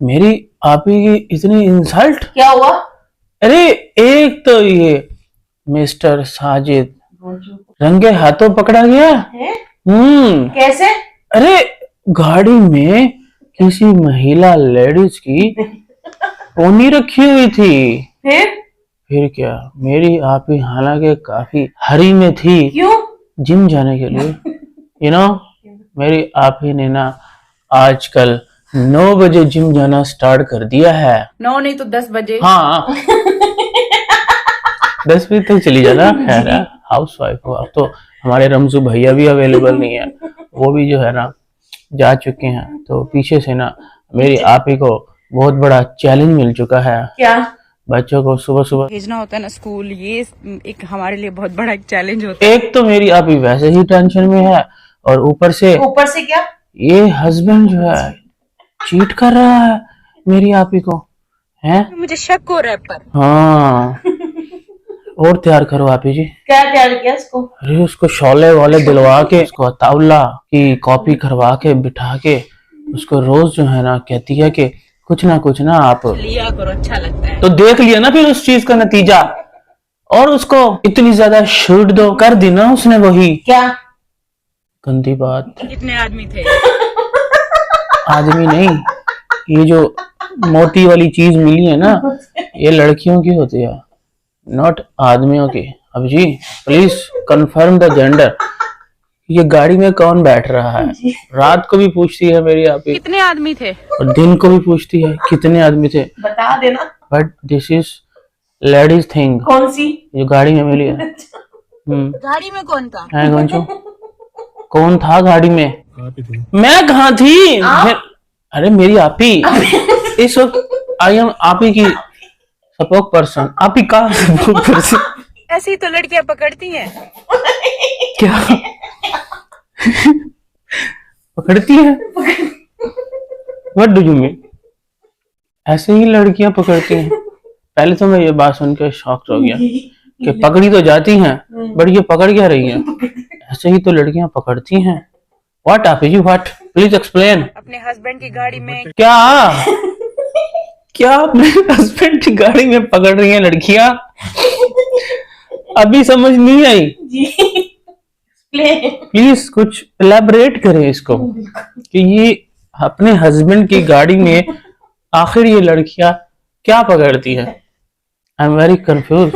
मेरी आपी की इतनी इंसल्ट। क्या हुआ? अरे एक तो ये मिस्टर साजिद रंगे हाथों पकड़ा गया। है? कैसे? अरे गाड़ी में किसी महिला लेडीज की पोनी रखी हुई थी। फिर क्या, मेरी आपी हालांकि काफी हरी में थी। क्यों? जिम जाने के लिए मेरी आपी ने ना आजकल 9 बजे जिम जाना स्टार्ट कर दिया है। 9 नहीं तो 10 बजे। हाँ 10 बजे तक चली जाना। खैर हाउस वाइफ हो अब तो। हमारे रमजू भैया भी अवेलेबल नहीं है, वो भी जो है ना जा चुके हैं। तो पीछे से ना मेरी आपी को बहुत बड़ा चैलेंज मिल चुका है। क्या? बच्चों को सुबह सुबह भेजना होता है ना स्कूल, ये एक हमारे लिए बहुत बड़ा एक चैलेंज होता है। एक तो मेरी आपी वैसे ही टेंशन में है और ऊपर से क्या? ये हस्बैंड जो है चीट कर रहा है मेरी आपी को, है? मुझे शक हो रहा है पर। हाँ और तैयार करो आपी जी। क्या तैयार किया इसको? अरे उसको शोले वाले दिलवा के, उसको अताउल्ला की कॉपी करवा के बिठा के उसको रोज जो है ना कहती है कि कुछ ना आप लिया करो, अच्छा लगता है। तो देख लिया ना फिर उस चीज का नतीजा, और उसको इतनी ज्यादा छूट दो कर दी ना उसने। वही क्या गंदी बात। कितने आदमी थे? आदमी नहीं, ये जो मोटी वाली चीज मिली है ना ये लड़कियों की होती है, नॉट आदमियों की। अब जी प्लीज कंफर्म द जेंडर। ये गाड़ी में कौन बैठ रहा है? रात को भी पूछती है मेरी आप कितने आदमी थे, और दिन को भी पूछती है कितने आदमी थे। बता देना। But this is ladies thing. कौन सी? जो गाड़ी में मिली है। गाड़ी में कौन था? है कौन था गाड़ी में? मैं कहाँ थी? अरे मेरी आपी इस वक्त आई एम आपी की सपोक पर्सन। आपी का सपोक पर्सन? ऐसी तो लड़कियां पकड़ती हैं। क्या पकड़ती है? What do you mean? ऐसे ही लड़कियां पकड़ती हैं? पहले तो मैं ये बात सुन के शॉक हो गया कि पकड़ी तो जाती हैं बट ये पकड़ क्या रही हैं? ऐसे ही तो लड़कियां पकड़ती हैं। व्हाट आप यू व्हाट प्लीज एक्सप्लेन। अपने हस्बैंड की गाड़ी में क्या अपने हस्बैंड की गाड़ी में पकड़ रही हैं लड़कियां? अभी समझ नहीं आई जी। प्लीज कुछ एलैबोरेट करें इसको कि ये अपने हस्बैंड की गाड़ी में आखिर ये लड़कियां क्या पकड़ती है। I am very confuse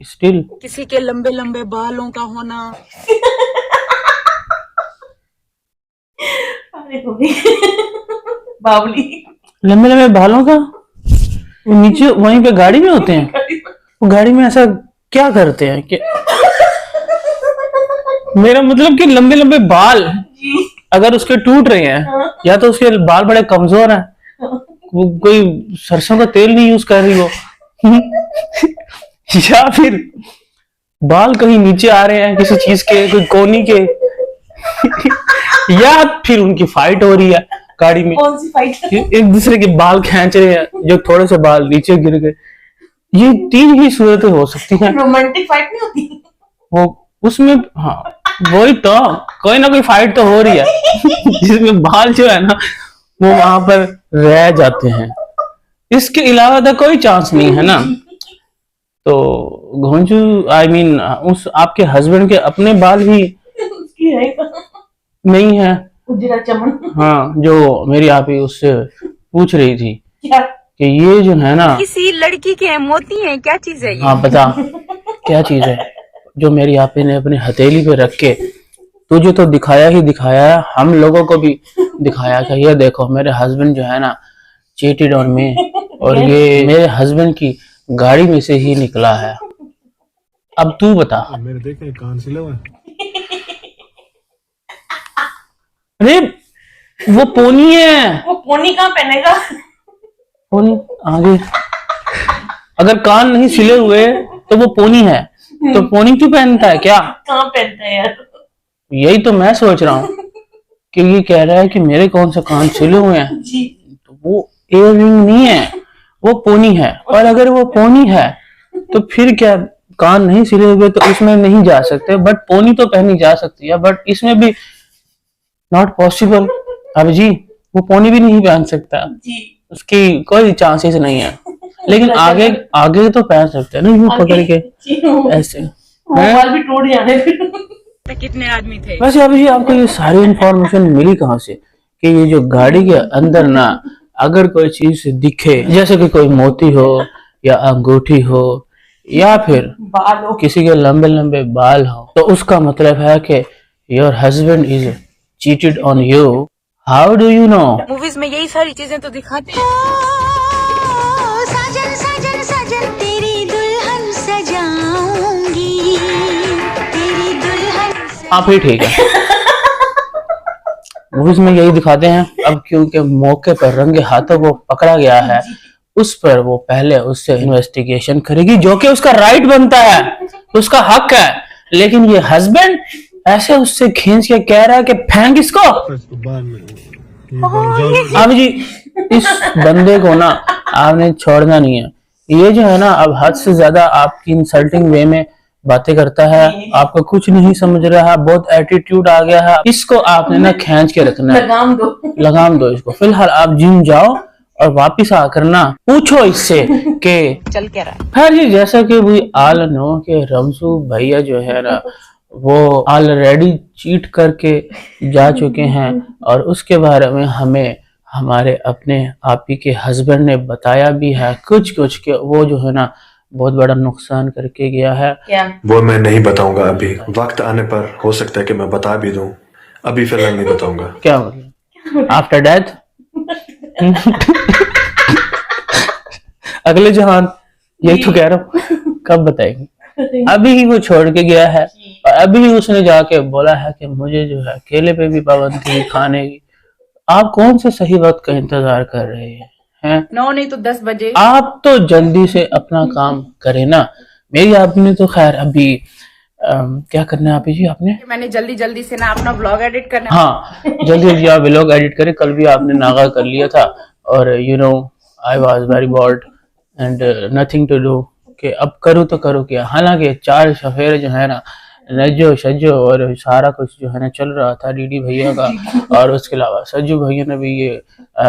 still. किसी के लंबे लंबे बालों का होना। बावली लंबे लंबे बालों का, वो नीचे वहीं पे गाड़ी में होते हैं। वो गाड़ी में ऐसा क्या करते हैं कि मेरा मतलब कि लंबे लंबे बाल अगर उसके टूट रहे हैं या तो उसके बाल बड़े कमजोर हैं, वो कोई सरसों का तेल नहीं यूज कर रही हो या फिर बाल कहीं नीचे आ रहे हैं किसी चीज के, कोई कोनी के या फिर उनकी फाइट हो रही है गाड़ी में। कौन सी फाइट? एक दूसरे के बाल खींच रहे हैं जो थोड़े से बाल नीचे गिर गए। ये 3 ही सूरतें हो सकती हैं। रोमांटिक फाइट नहीं होती वो उसमें? हाँ वही तो, कोई ना कोई फाइट तो हो रही है जिसमें बाल जो है ना वो वहां पर रह जाते हैं। इसके अलावा तो कोई चांस नहीं है ना। तो घोंचू आई मीन उस आपके हस्बैंड के अपने बाल ही नहीं है? चमन। हाँ जो मेरी आप ही उससे पूछ रही थी क्या? कि ये जो है ना किसी लड़की के मोती हैं, क्या चीज है ये? हाँ बता क्या चीज है जो मेरी आपी ने अपनी हथेली पे रख के तुझे तो दिखाया ही दिखाया है, हम लोगों को भी दिखाया कि ये देखो मेरे हस्बैंड जो है ना चीटेड ऑन मी, और ये मेरे हस्बैंड की गाड़ी में से ही निकला है। अब तू बता। मेरे देखे कान सिला हुआ है। अरे वो पोनी है। वो पोनी कहाँ पहनेगा? पोनी आगे अगर कान नहीं सिले हुए तो वो पोनी है, तो पोनी क्यों पहनता है? क्या कहाँ पहनता है यार? यही तो मैं सोच रहा हूँ कि ये कह रहा है कि मेरे कौन से कान सिले हुए हैं। जी। तो वो इयररिंग नहीं है, वो पोनी है। और अगर वो पोनी है तो फिर क्या कान नहीं सिले हुए तो इसमें नहीं जा सकते, बट पोनी तो पहनी जा सकती है, बट इसमें भी नॉट पॉसिबल। अब जी वो पोनी भी नहीं पहन सकता। जी उसकी कोई चांसेस नहीं है। लेकिन आगे आगे तो पैर सकते हैं ना यूं पकड़ के ऐसे। मोबाइल भी टूट जाने फिर। कितने आदमी थे? वैसे अभी आपको ये सारी इंफॉर्मेशन मिली कहाँ से कि ये जो गाड़ी के अंदर ना अगर कोई चीज दिखे, जैसे कि कोई मोती हो या अंगूठी हो या फिर बाल हो, किसी के लंबे लंबे बाल हो, तो उसका मतलब है कि your husband is cheated on you. How do you know? Movies में यही सारी चीजें तो दिखाते हैं। साजन साजन साजन तेरी दुल्हन सजाऊंगी, तेरी दुल्हन हाँ फिर ठीक है, मूवीज में यही दिखाते हैं। अब क्योंकि मौके पर रंगे हाथों वो पकड़ा गया है, उस पर वो पहले उससे इन्वेस्टिगेशन करेगी, जो कि उसका राइट बनता है, उसका हक है। लेकिन ये हस्बैंड ऐसे उससे खींच के कह रहा है कि फेंक इसको। इसको बाद में ये जाओ- अब जी इस बंदे को ना आपने छोड़ना नहीं है। ये जो है ना अब हद से ज्यादा आपकी इंसल्टिंग वे में बातें करता है, आपको कुछ नहीं समझ रहा है, बहुत एटीट्यूड आ गया है। इसको आपने ना खींच के रखना है, लगाम दो इसको। फिलहाल आप जिम जाओ और वापिस आकर ना पूछो इससे कि चल क्या रहा है। खैर जी, जैसा कि वी ऑल नो कि रमजू भैया जो है ना वो ऑलरेडी चीट करके जा चुके हैं, और उसके बारे में हमें हमारे अपने आपी के हस्बैंड ने बताया भी है कुछ कुछ के वो जो है ना बहुत बड़ा नुकसान करके गया है। क्या वो मैं नहीं बताऊंगा अभी, वक्त आने पर हो सकता है कि मैं बता भी दूं, अभी फिलहाल नहीं बताऊंगा। क्या मतलब आफ्टर डेथ? अगले जहान, यही तो कह रहा हूँ, कब बताएंगे? अभी ही वो छोड़ के गया है और अभी ही उसने जाके बोला है कि मुझे जो है केले पे भी पाबंदी थी खाने की। आप कौन से सही वक्त का इंतजार कर रहे हैं? 9 नहीं तो 10 बजे। आप तो जल्दी से अपना काम करें ना। मेरी आपने तो खैर अभी क्या करना है आप जी आपने? मैंने जल्दी जल्दी से ना अपना ब्लॉग एडिट करना। हाँ, जल्दी जल्दी आप व्लॉग एडिट करें। कल भी आपने नागा कर लिया था और you know I was very bored and nothing to do कि अब करूँ तो करूँ क्या। हालांकि 4 सफेरे जो है ना नजो शजो और सारा कुछ जो है ना चल रहा था डीडी भैया का, और उसके अलावा सज्जू भैया ने भी ये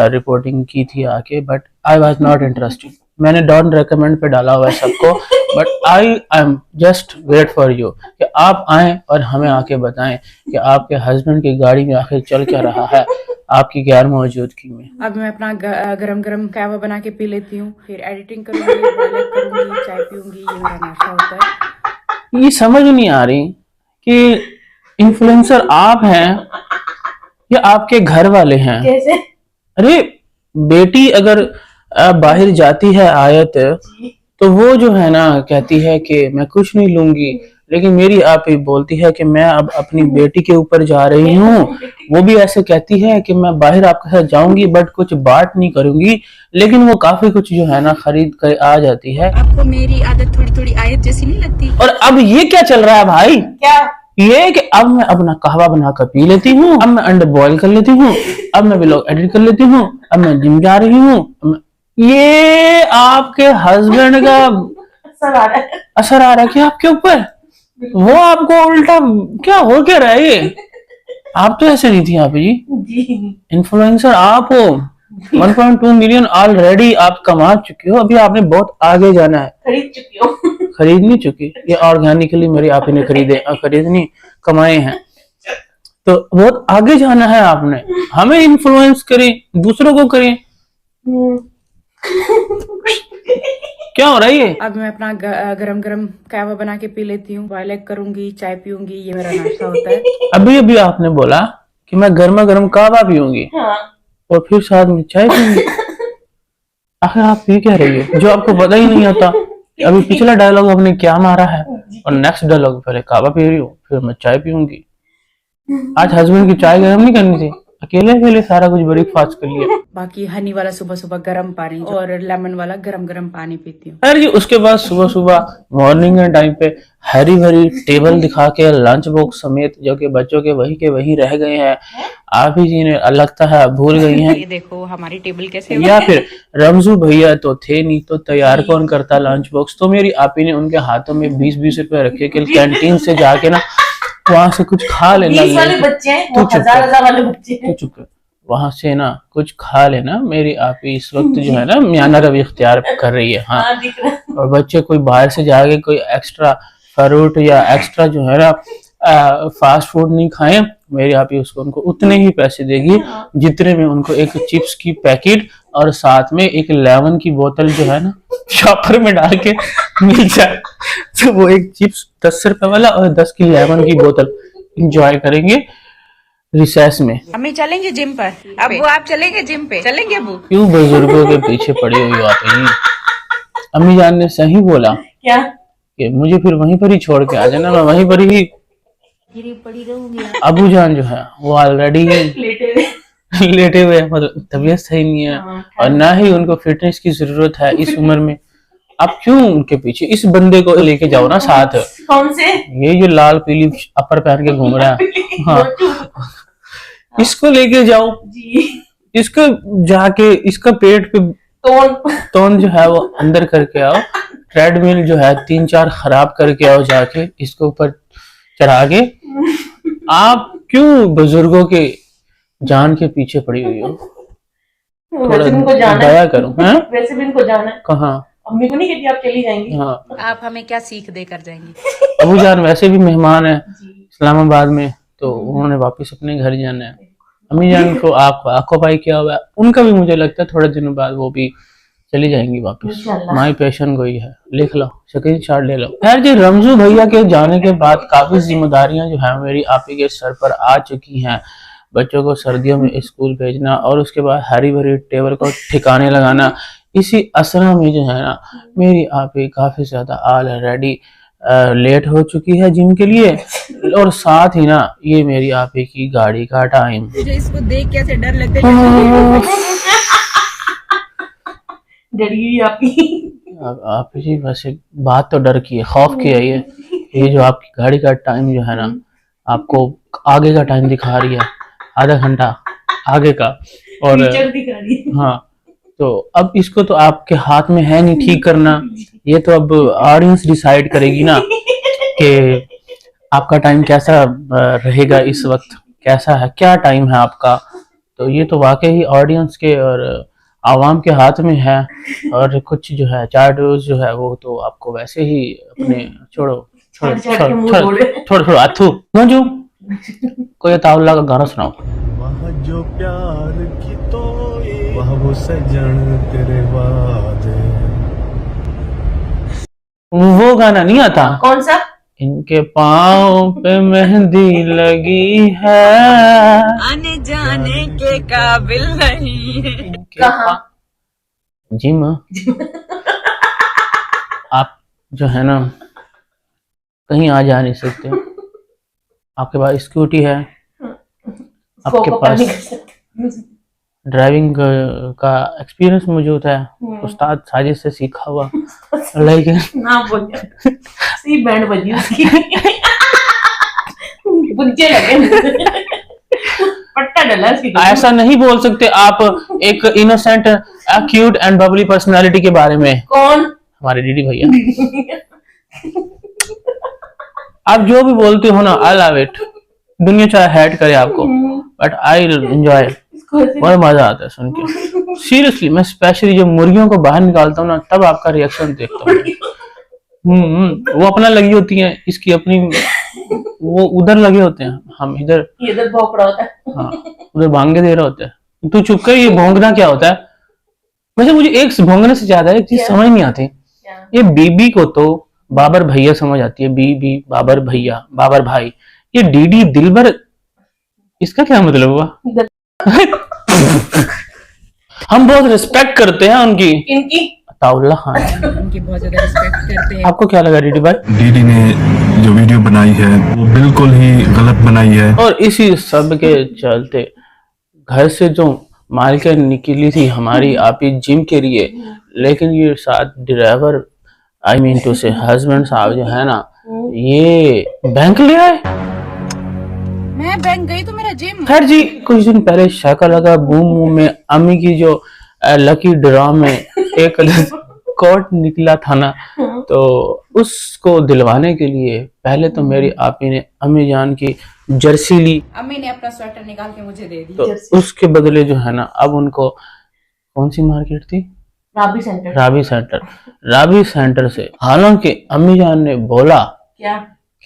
रिपोर्टिंग की थी आके, but I was not interested. मैंने डोंट रेकमेंड पे डाला हुआ है सबको, but I am just wait for you कि आप आएं और हमें आके बताएं कि आपके हस्बैंड की गाड़ी में आखिर चल क्या रहा है आपकी गैर मौजूदगी में। अब मैं अपना गरम गरम कहवा बना के पी लेती हूँ, फिर एडिटिंग करूंगी, टॉयलेट करूंगी, चाय पीऊंगी। ये मेरा नाश्ता होता है। ये समझ नहीं आ रही कि इन्फ्लुएंसर आप हैं या आपके घर वाले हैं। कैसे? अरे बेटी अगर बाहर जाती है आयत तो वो जो है ना कहती है कि मैं कुछ नहीं लूंगी, लेकिन मेरी आप ही बोलती है कि मैं अब अपनी बेटी के ऊपर जा रही हूँ। वो भी ऐसे कहती है कि मैं बाहर आपके साथ जाऊंगी बट कुछ बात नहीं करूंगी, लेकिन वो काफी कुछ जो है ना खरीद कर आ जाती है। आपको मेरी आदत थोड़ी थोड़ी आयत जैसी नहीं लगती? और अब ये क्या चल रहा है भाई? क्या ये कि अब मैं अपना कहवा बनाकर पी लेती हूँ, अब मैं अंडे बॉईल कर लेती हूँ, अब मैं व्लॉग एडिट कर लेती हूँ, अब मैं जिम जा रही हूँ। ये आपके हस्बैंड का असर आ रहा है? असर आ रहा है क्या आपके ऊपर? वो आपको उल्टा क्या हो क्या रहा है ये? आप तो ऐसे नहीं थी आप जी। जी इन्फ्लुएंसर आप हो, 1.2 मिलियन ऑलरेडी आप कमा चुके हो, अभी आपने बहुत आगे जाना है। खरीद चुकी हो। खरीद नहीं चुकी, ये ऑर्गेनिकली मेरी आप ने खरीदनी कमाए हैं, तो बहुत आगे जाना है आपने। हमें इन्फ्लुएंस करें, दूसरों को करें। क्या हो रहा है ये? अब मैं अपना गरम गरम कहवा बना के पी लेती हूँ, टॉयलेट करूंगी, चाय पीऊंगी। ये मेरा नाश्ता होता है। अभी अभी आपने बोला कि मैं गर्मा गर्म कहवा पीऊंगी हाँ और फिर साथ में चाय पीऊंगी। आखिर आप ये कह रही है जो आपको पता ही नहीं होता। अभी पिछला डायलॉग आपने क्या मारा है और नेक्स्ट डायलॉग पहले कहवा पी रही हूँ फिर मैं चाय पीऊंगी। आज हस्बैंड की चाय गर्म नहीं करनी थी, अकेले अकेले सारा कुछ ब्रेकफास्ट कर लिया। बाकी हनी वाला सुबह सुबह गर्म पानी और लेमन वाला गरम गरम पानी पीती हूँ। अरे जी उसके बाद सुबह सुबह मॉर्निंग के टाइम पे हरी भरी टेबल दिखा के लंच बॉक्स समेत जो कि बच्चों के वही रह गए हैं, आप ही जी ने लगता है भूल गई हैं। ये देखो हमारी टेबल कैसे या फिर रमजू भैया तो थे नहीं तो तैयार कौन करता लंच बॉक्स? तो मेरी आपी ने उनके हाथों में 20-20 रुपए रखे कि कैंटीन से जाके ना वहां से कुछ खा लेना। 20 वाले बच्चे हैं, तू वो चुप कर। 1000 वाले बच्चे हैं। तो चुप कर। वहां से ना कुछ खा लेना। मेरी आप इस वक्त जो है ना म्याना रवि इख्तियार कर रही है। हाँ, हाँ दिख रहा है। और बच्चे कोई बाहर से जाके कोई एक्स्ट्रा फ्रूट या एक्स्ट्रा जो है ना फास्ट फूड नहीं खाएं। मेरी आप ही उसको उनको उतने ही पैसे देगी जितने में उनको एक चिप्स की पैकेट और साथ में एक लेमन की बोतल जो है ना शॉपर में डाल के मिल जाए। तो वो एक चिप्स 10 रुपए वाला और 10 की लेमन की बोतल इंजॉय करेंगे रिसेस में। अम्मी चलेंगे जिम पर? अबू आप चलेंगे जिम पे? चलेंगे अबू? क्यों बुजुर्गों के पीछे पड़ी हुई आप ही? अम्मी जान ने सही बोला क्या? कि मुझे फिर वहीं पर ही छोड़ के आ जाना, मैं वहीं पर ही पड़ी रहूंगी। अबू जान जो है वो ऑलरेडी लेटे हुए। लेटे हुए हैं, मतलब तबीयत सही नहीं है और ना ही उनको फिटनेस की जरूरत है इस उम्र में। आप क्यों उनके पीछे? इस बंदे को लेके जाओ ना साथ। कौन से? ये जो लाल पीली अपर पहन के घूम रहा है, हाँ, इसको लेके जाओ। जी। इसको जाके इसका पेट पे तोन जो है वो अंदर करके आओ। ट्रेडमिल जो है 3-4 खराब करके आओ जाके, इसको ऊपर चढ़ा के। आप क्यों बुजुर्गों के जान के पीछे पड़ी हुई हो? वैसे भी इनको जाना दया है। करो। हैं? वैसे भी इनको जाना है। कहाँ? अम्मी को नहीं कहती आप चली जाएंगी? हाँ, आप हमें क्या सीख दे कर जाएंगी? अबू जान वैसे भी मेहमान है जी। इस्लामाबाद में, तो उन्होंने वापस अपने घर जाना है। अम्मी जान को आंखों पाई किया हुआ है उनका भी, मुझे लगता है थोड़े दिनों बाद वो भी चली जाएंगी वापस। इंशाल्लाह। माई पेशन गोई है, लिख लो, स्क्रीन शॉट ले लो। खैर जी, रमजू भैया के जाने के बाद काफी जिम्मेदारियां जो है मेरी आपी के सर पर आ चुकी हैं। बच्चों को सर्दियों में स्कूल भेजना और उसके बाद हरी भरी टेबल को ठिकाने लगाना। इसी असरा में जो है ना मेरी आपी काफी ज्यादा ऑलरेडी लेट हो चुकी है जिम के लिए, और साथ ही ना ये मेरी आपी की गाड़ी का टाइम। मुझे इसको देख कैसे डर लगता है। डरी आपकी। आप जी वैसे बात तो डर की है, खौफ की है। ये जो आपकी गाड़ी का टाइम जो है ना आपको आगे का टाइम दिखा रही है, आधा घंटा आगे का। और टीचर दिखा रही है। हाँ, तो अब इसको तो आपके हाथ में है नहीं ठीक करना, ये तो अब ऑडियंस डिसाइड करेगी ना कि आपका टाइम कैसा रहेगा, इस वक्त कैसा है, क्या टाइम है आपका। तो ये तो वाकई ही ऑडियंस के और आवाम के हाथ में है। और कुछ जो है चार्ट जो है वो तो आपको वैसे ही अपने छोड़ो अथू जो कोई ताउल्ला का गाना सुनाओ। वहाँ जो प्यार की तो वहाँ वो सजन तेरे वादे। वो गाना नहीं आता? कौन सा? इनके पाँव पे मेहंदी लगी है, आने जाने के काबिल नहीं है। कहाँ? जिम। आप जो है ना कहीं आ जा नहीं सकते। आपके पास स्कूटी है, आपके पास ड्राइविंग का एक्सपीरियंस मौजूद है, उस्ताद साजिद से सीखा हुआ, लेकिन ना बोलिए, सी बैंड बजी उसकी। बुज्जे लगे, पट्टा डला उसकी। ऐसा नहीं बोल सकते आप एक innocent cute and Babli personality के बारे में। कौन? हमारे डीडी भैया। आप जो भी बोलते हो ना, आई लव इट। दुनिया चाहे हेट करे आपको, बट आई एंजॉय। बहुत मजा आता है सुन के, सीरियसली। मैं स्पेशली जब मुर्गियों को बाहर निकालता हूँ ना, तब आपका रिएक्शन देखता हूँ। वो अपना लगी होती है, इसकी अपनी, वो उधर लगे होते हैं, हम इधर भौंक रहा होता है। हाँ, उधर भांगे दे रहा होता है। तू चुप कर, ये भौंकना क्या होता है? वैसे मुझे एक भौंकने से ज्यादा एक चीज समझ नहीं आती। ये बीबी को तो बाबर भैया समझ आती है, बीबी बाबर भैया, बाबर भाई। ये डीडी दिलबर, इसका क्या मतलब हुआ? हम बहुत रिस्पेक्ट करते हैं उनकी। इनकी ताउल्ला खान, उनकी बहुत ज्यादा रिस्पेक्ट करते हैं। आपको क्या लगा डीडी भाई? दीदी ने जो वीडियो बनाई है वो बिल्कुल ही गलत बनाई है। और इसी सब के चलते घर से जो मालकिन निकली थी हमारी आपी जिम के लिए, लेकिन ये साथ ड्राइवर, आई मीन टू से हस्बैंड साहब जो है ना, ये बैंक ले आए। मैं बैंक गई तो मेरा जिम। खैर जी, कुछ दिन पहले शाका लगा बूम बूम में अम्मी की जो लकी ड्रॉ में एक कोट निकला था ना, तो उसको दिलवाने के लिए पहले तो मेरी आपी ने अम्मी जान की जर्सी ली, अम्मी ने अपना स्वेटर निकाल के मुझे दे दी। तो उसके बदले जो है ना अब उनको कौन सी मार्केट थी, राबी सेंटर। राबी सेंटर से, हालांकि अम्मी जान ने बोला क्या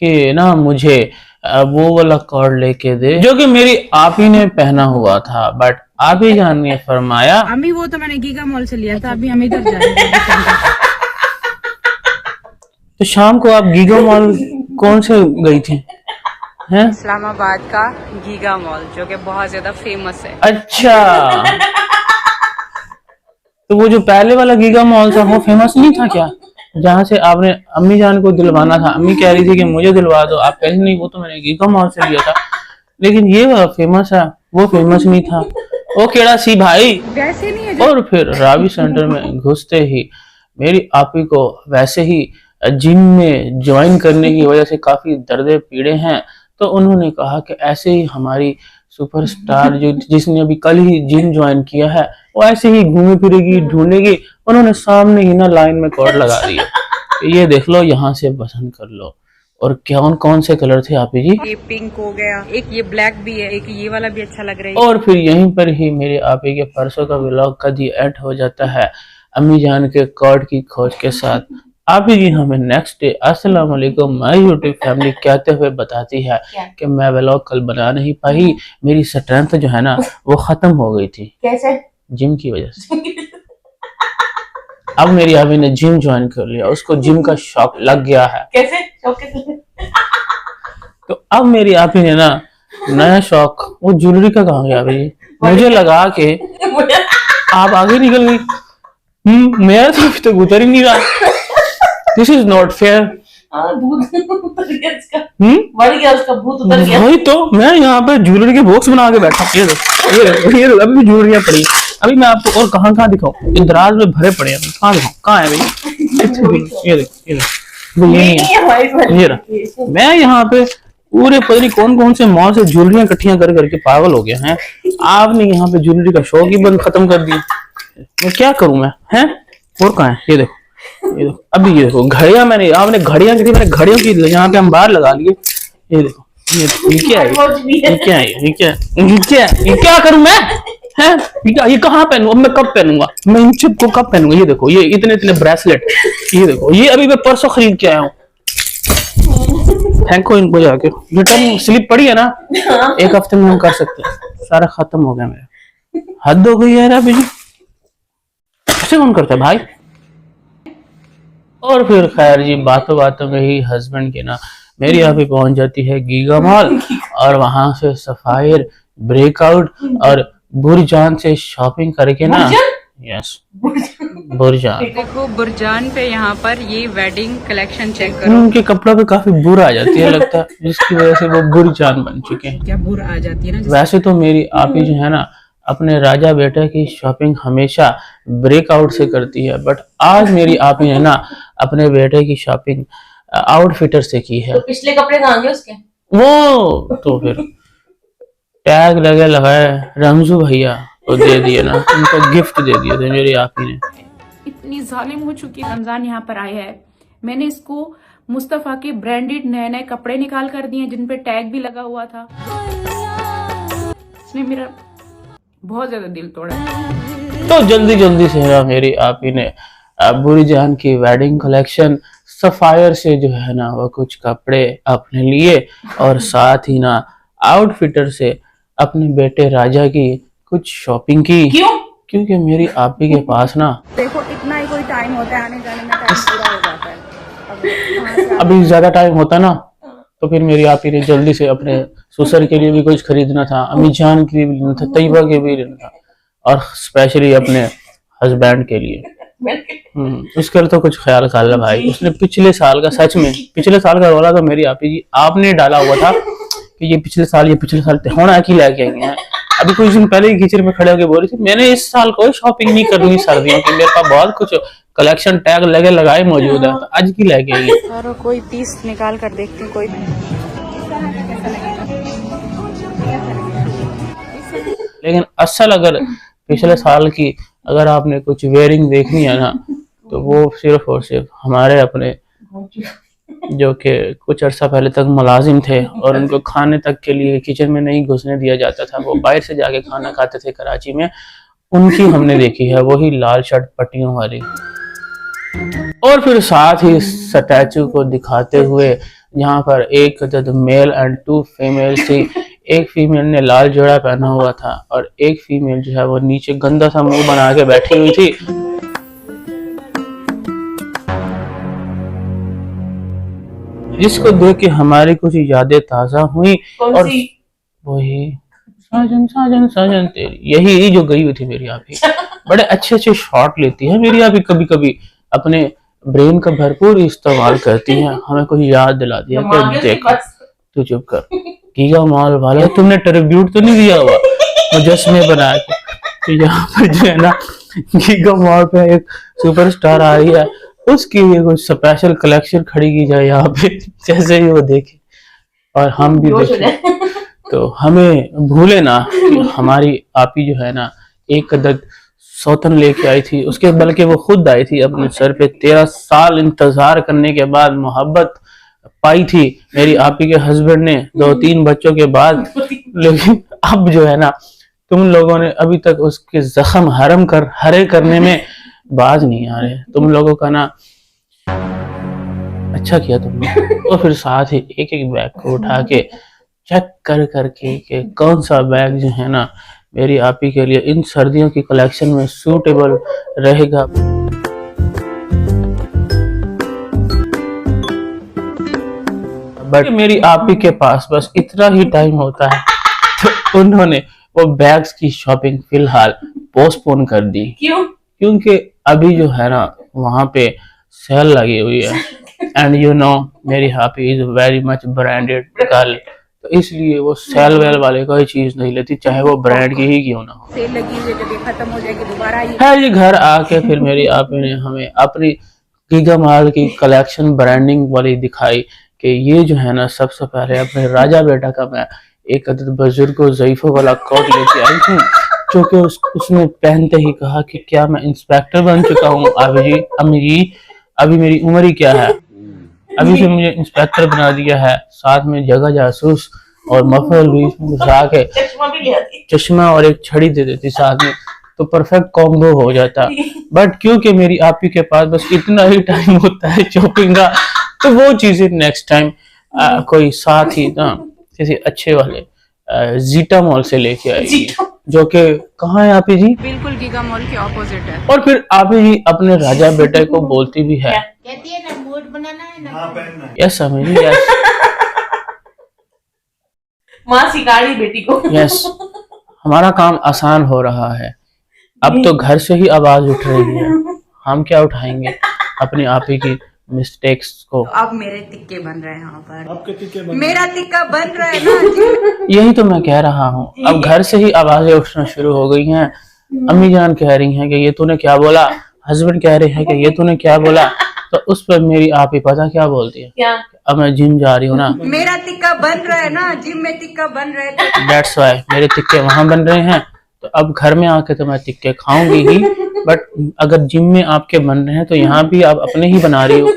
कि ना मुझे वो वाला कॉर्ड लेके दे जो कि मेरी आप ही ने पहना हुआ था, बट आप ही जान ने फरमाया अम्मी वो तो मैंने गीगा मॉल से लिया था, अभी हम इधर जा रहे हैं। तो शाम को आप गीगा मॉल कौन से गई थी हैं? इस्लामाबाद का गीगा मॉल जो कि बहुत ज्यादा फेमस है। अच्छा, तो वो जो पहले वाला गीगा मॉल था वो फेमस नहीं था क्या, जहाँ से आपने अम्मी जान को दिलवाना था? अम्मी कह रही थी कि मुझे दिलवा दो, आप कह नहीं वो तो मैंने गीगा मॉल से लिया था, लेकिन ये वाला फेमस है, वो फेमस नहीं था। ओ केड़ा सी भाई, वैसे नहीं है और फिर रावी सेंटर में घुसते ही मेरी आपी को वैसे ही जिम में ज्वाइन करने की वजह से काफी दर्द पीड़े हैं, तो उन्होंने कहा कि ऐसे ही हमारी सुपरस्टार जो जिसने अभी कल ही जिम ज्वाइन किया है वो ऐसे ही घूमे फिरेगी ढूंढेगी। उन्होंने सामने ही ना लाइन में कॉर्ड लगा दिया, ये देख लो यहाँ से पसंद कर लो। और कौन कौन से कलर थे आप जी? ये पिंक हो गया, एक ये ब्लैक भी है, एक ये वाला भी अच्छा लग रहा है। और फिर यहीं पर ही मेरे आपी के परसों का व्लॉग का दी एंड हो जाता है अम्मी जान के कॉर्ड की खोज के साथ। आप जी हमें नेक्स्ट डे अस्सलाम वालेकुम माय यूट्यूब फैमिली कहते हुए बताती है कि मैं व्लॉग कल बना नहीं पाई, मेरी स्ट्रेंथ जो है ना वो खत्म हो गई थी कैसे? जिम की वजह से। अब मेरी अभी ने जिम ज्वाइन कर लिया, उसको जिम का शौक लग गया है। कैसे शौक कैसे? तो अब मेरी आपी ने ना नया शौक, वो ज्वेलरी का कहाँ गया अभी? मुझे लगा के आप आगे निकल गई। मेरा तो अभी तक उतर ही नहीं रहा। This is not fair. हाँ, भूत उतर गया उसका, बढ़ गया उसका भूत उतर गया। वही तो मैं यहाँ पे ज्वेलरी के बॉक्स बना के बैठा। ये देखो अभी भी ज्वेलरियां पड़ी। अभी मैं आपको और कहाँ कहाँ दिखाऊं, इन दराज में भरे पड़े हैं, कहाँ दिखाऊं, कहाँ है भाई? ये देखो ये नहीं है, ये रहा। मैं यहाँ पे पूरे पता नहीं कौन कौन से मॉल से ज्वेलरियां इकट्ठियां कर करके पागल हो गया है। आपने यहाँ पे ज्वेलरी का शौक ही बंद खत्म कर दिया। मैं क्या करूं मैं, हैं? और कहाँ है? ये देखो अभी ये देखो घड़ियां, मैंने आपने घड़ियां की थी, मैंने घड़ियों की यहाँ पे हम बाहर लगा लिए। ये देखो ये क्या है, ये क्या है, ये क्या है, ये क्या है, ये क्या करूं मैं, हैं? ये कहाँ पहनूं? अब मैं कब पहनूंगा? मैं इन चिप को कब पहनूंगा? ये देखो ये इतने इतने ब्रेसलेट, ये देखो ये अभी मैं परसों खरीद के आया हूँ। थैंक यू इनको जाके रिटर्न स्लिप पड़ी है ना, एक हफ्ते में हम कर सकते हैं। सारा खत्म हो गया मेरा, हद हो गई यार अभी जी, ऐसे कौन करता है भाई? और फिर खैर जी बातों बातों में ही हस्बैंड के ना मेरी यहाँ पे पहुंच जाती है गीगा मॉल, और वहां से सफायर ब्रेकआउट और बुरजान से शॉपिंग करके ना, यस बुरजान, देखो बुरजान पे यहाँ पर ये वेडिंग कलेक्शन चेक करो। उनके कपड़ों पे काफी बुर आ जाती है लगता है, जिसकी वजह से वो बुरजान बन चुके हैं। क्या बुर आ जाती है ना। वैसे तो मेरी आपी जो है ना अपने राजा बेटे की शॉपिंग हमेशा ब्रेकआउट से करती है, बट आज मेरी आपी ने ना अपने बेटे की शॉपिंग आउटफिटर से की है। तो पिछले कपड़े कहाँ गए उसके? वो तो फिर टैग लगे लगाए रमजू भैया को दे दिए ना, उनको गिफ्ट दे दिए थे मेरी आपी ने। इतनी जालिम हो चुकी है। रमजान यहाँ पर आया है, मैंने इसको मुस्तफा के ब्रांडेड नए नए कपड़े निकाल कर दिए जिन पे टैग भी लगा हुआ था। इसने मेरा बहुत ज्यादा दिल तोड़ा। तो जल्दी जल्दी से ना मेरी आपी ने बुरी जान की वेडिंग कलेक्शन सफायर से जो है ना वो कुछ कपड़े अपने लिए, और साथ ही ना आउटफिटर से अपने बेटे राजा की कुछ शॉपिंग की। क्यों? क्योंकि मेरी आपी के पास ना देखो इतना ही कोई टाइम होता है, आने जाने में टाइम पूरा हो जाता है। अभी ज्यादा टाइम होता ना तो फिर मेरी आपी ने जल्दी से अपने ससुर के लिए भी कुछ खरीदना था, अम्मी जान के लिए भी लेना था, तैयबा के भी लेना था, और स्पेशली अपने हस्बैंड के लिए। उसका तो कुछ ख्याल कर ला भाई। उसने पिछले साल का, सच में पिछले साल का रोला तो मेरी आपी जी आपने डाला हुआ था कि ये पिछले साल होना की लेके आई हैं। अभी कुछ दिन पहले ही कीचड़ में खड़े होकर बोल रही थी मैंने इस साल कोई शॉपिंग नहीं करनी सर्दियों की, मेरे पास बहुत कुछ कलेक्शन टैग लगे लगाए मौजूद है, तो आज की लेके आई है। और कोई पीस निकाल कर देखती हूँ कोई। लेकिन असल अगर पिछले साल की अगर आपने कुछ वेयरिंग देखनी है ना तो वो सिर्फ और सिर्फ हमारे अपने जो कि कुछ अर्सा पहले तक मुलाजिम थे और उनको खाने तक के लिए किचन में नहीं घुसने दिया जाता था, वो बाहर से जाके खाना खाते थे कराची में, उनकी हमने देखी है, वही लाल शर्ट पट्टियों वाली। और फिर साथ ही स्टैचू को दिखाते हुए यहाँ पर एक अदद मेल एंड 2 फीमेल थी। एक फीमेल ने लाल जोड़ा पहना हुआ था और एक फीमेल जो है वो नीचे गंदा सा मुंह बना के बैठी हुई थी। जिसको देख के हमारी कुछ यादें ताजा हुई। कौन और सी? वही साजन साजन साजन तेरी, यही जो गई हुई थी मेरी आपी। बड़े अच्छे अच्छे शॉट लेती है मेरी आपी, कभी कभी अपने ब्रेन का भरपूर इस्तेमाल करती है, हमें कुछ याद दिला दिया कि देख तू चुप कर, गीगा मॉल वाला तुमने ट्रिब्यूट तो नहीं दिया हुआ मुजस्मे बना के। तो यहाँ पर जो है ना गीगा मॉल पे एक सुपरस्टार आ रही है, उसकी ये कुछ स्पेशल कलेक्शन खड़ी की जाए यहाँ पे, जैसे ही वो देखे और हम भी देखें तो हमें भूले ना कि हमारी आपी जो है ना एक अदद सौतन लेके आई थी, उसके बल्कि वो खुद आई थी अपने सर पे। 13 साल इंतजार करने के बाद मोहब्बत पाई थी मेरी आपी के हस्बैंड ने 2-3 बच्चों के बाद। लेकिन अब जो है ना तुम लोगों ने अभी तक उसके जख्म हरे करने में बाज नहीं आ रहे। तुम लोगों का ना अच्छा किया तुमने। और फिर साथ ही एक एक बैग को उठा के चेक करके कि कौन सा बैग जो है ना मेरी आपी के लिए इन सर्दियों की कलेक्शन में सूटेबल रहेगा। बट मेरी आपी के पास बस इतना ही टाइम होता है तो उन्होंने वो बैग्स की शॉपिंग फिलहाल पोस्टपोन कर दी। क्यों? क्योंकि अभी जो है ना वहाँ पे सेल लगी हुई है एंड यू नो मेरी happy is very much branded girl, तो इसलिए वो सेल वेल वाले कोई चीज नहीं लेती, चाहे वो ब्रांड की ही क्यों ना हो। सेल लगी हुई है, जब ये खत्म हो जाएगी दोबारा आई। है ये घर आके फिर मेरी आपी ने हमें अपनी गीगा माल की कलेक्शन ब्रांडिंग वाली दिखाई कि ये जो है ना सबसे पहले अपने राजा बेटा का मैं एक अदद बुजुर्ग ज़ईफ़ों वाला कोट लेके आई थी, जो कि उसने पहनते ही कहा कि क्या मैं इंस्पेक्टर बन चुका हूँ अभी जी, अम्मी जी अभी मेरी उम्र ही क्या है, अभी से मुझे इंस्पेक्टर बना दिया है। साथ में जगह जासूस और मफल भी घुसा के चश्मा और एक छड़ी दे देती साथ में, तो परफेक्ट कॉम्बो हो जाता। बट क्योंकि मेरी आपी के पास बस इतना ही टाइम होता है शॉपिंग का, तो वो चीजें नेक्स्ट टाइम कोई साथ ही ना किसी अच्छे वाले जीटा मॉल से लेके आएगी, जो कि कहाँ है आपी जी? बिल्कुल गीगा मॉल के ऑपोजिट है। और फिर आपी जी अपने राजा बेटे को बोलती भी है, कहती है ना मूड बनाना है ना यस अम्मी जी यस माँ सिखाड़ी बेटी को। यस, हमारा काम आसान हो रहा है। अब तो घर से ही आवाज उठ रही है, हम क्या उठाएंगे अपनी आपी की मिस्टेक्स को। अब मेरे टिक्के बन रहे हैं यहाँ पर, आपके टिक्के मेरा टिक्का बन रहा है ना। यही तो मैं कह रहा हूँ, अब घर से ही आवाजें उठना शुरू हो गई हैं। अम्मी जान कह रही हैं कि ये तूने क्या बोला, हस्बैंड कह रहे हैं कि ये तूने क्या बोला, तो उस पर मेरी आप ही पता क्या बोलती है, क्या? अब मैं जिम जा रही हूँ ना, मेरा टिक्का बन रहा है ना, जिम में टिक्का बन रहा है। दैट्स व्हाई मेरे टिक्के वहां बन रहे हैं, तो अब घर में आके तो मैं टिक्के खाऊंगी ही, बट अगर जिम में आपके बन रहे हैं तो यहाँ भी आप अपने ही बना रही हो,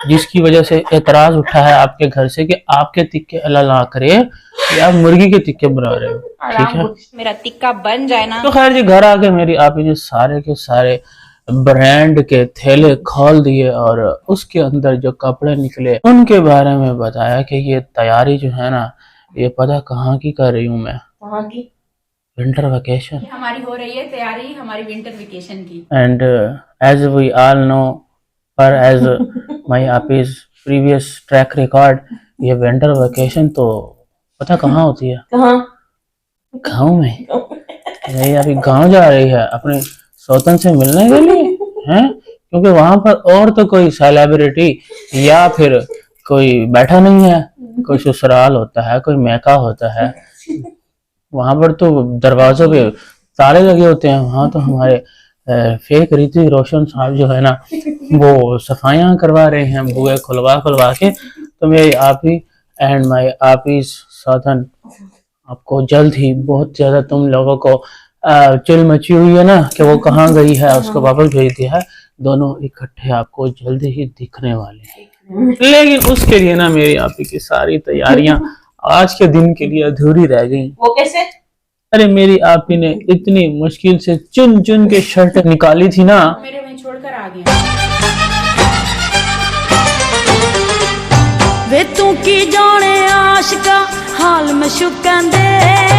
जिसकी वजह से एतराज उठा है आपके घर से कि आपके टिक्के अल्लाह ना करे या आप मुर्गी के टिक्के बना रहे हो। ठीक है, मेरा टिक्का बन जाए ना। तो खैर जी घर आके मेरी आप ये सारे के सारे ब्रांड के थैले खोल दिए और उसके अंदर जो कपड़े निकले उनके बारे में बताया कि ये तैयारी जो है ना ये पता कहाँ की कर रही हूँ मैं, कहाँ की? Winter vacation. हमारी हो रही है तैयारी हमारी विंटर वेकेशन की। And as we all know per as my आपीज प्रीवियस ट्रैक रिकॉर्ड, ये विंटर वेकेशन तो पता कहाँ होती है? कहाँ? गाँव में। ये अभी गाँव जा रही है अपने सौतन से मिलने के लिए हैं, क्योंकि वहां पर और तो कोई सेलिब्रिटी या फिर कोई बैठा नहीं है, कोई ससुराल होता है, कोई मैका होता है, वहां पर तो दरवाजों पे ताले लगे होते हैं। वहां तो हमारे फेक ऋतिक रोशन साहब जो है ना वो सफाइयां करवा रहे हैं बुए खुलवा के। तो मेरी आप ही एंड माय आप ही सौतन आपको जल्द ही बहुत ज्यादा तुम लोगों को चिल मची हुई है ना कि वो कहाँ गई है, उसको वापस भेज दिया है, दोनों इकट्ठे आपको जल्द ही दिखने वाले हैं। लेकिन उसके लिए ना मेरी आपी की सारी तैयारियां आज के दिन के लिए अधूरी रह गई। वो कैसे? अरे मेरी आपी ने इतनी मुश्किल से चुन चुन के शर्ट निकाली थी ना, मेरे वहीं छोड़कर आ गया। वे तू की जाने आशिका हाल में शुकन दे